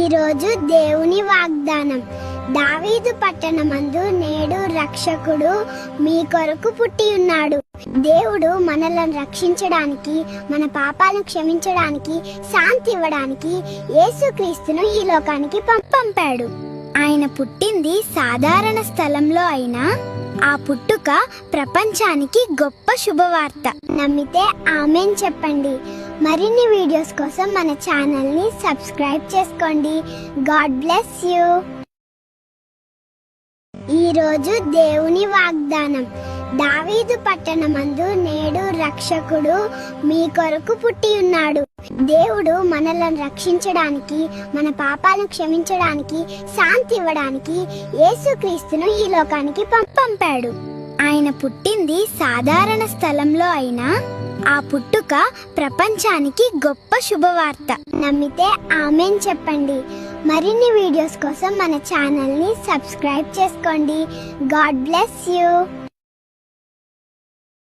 ఈరోజు దేవుని వాగ్దానం. దావీదు పట్టణమందు నేడు రక్షకుడు మీ కొరకు పుట్టి ఉన్నాడు. దేవుడు మనలను రక్షించడానికి, మన పాపాలను క్షమించడానికి, శాంతి ఇవ్వడానికి యేసుక్రీస్తును ఈ లోకానికి పంపాడు. ఆయన పుట్టింది సాధారణ స్థలంలో అయినా ఆ పుట్టుక ప్రపంచానికి గొప్ప శుభవార్త. నమ్మితే ఆమేన్ చెప్పండి. మరిన్ని వీడియోస్ కోసం మన ఛానల్ ని సబ్స్క్రైబ్ చేసుకోండి. God bless you. ఈరోజు దేవుని వాగ్దానం. దావీదు పట్టణమందు నేడు రక్షకుడు మీ కొరకు పుట్టి ఉన్నాడు. దేవుడు మనలను రక్షించడానికి, మన పాపాలను క్షమించడానికి, శాంతి ఇవ్వడానికి యేసుక్రీస్తును ఈ లోకానికి పంపాడు. ఆయన పుట్టింది సాధారణ స్థలంలో అయినా ఆ పుట్టుక ప్రపంచానికి గొప్ప శుభవార్త. నమ్మితే ఆమేన్ చెప్పండి. మరిన్ని వీడియోస్ కోసం మన ఛానల్ ని సబ్స్క్రైబ్ చేసుకోండి. God bless you.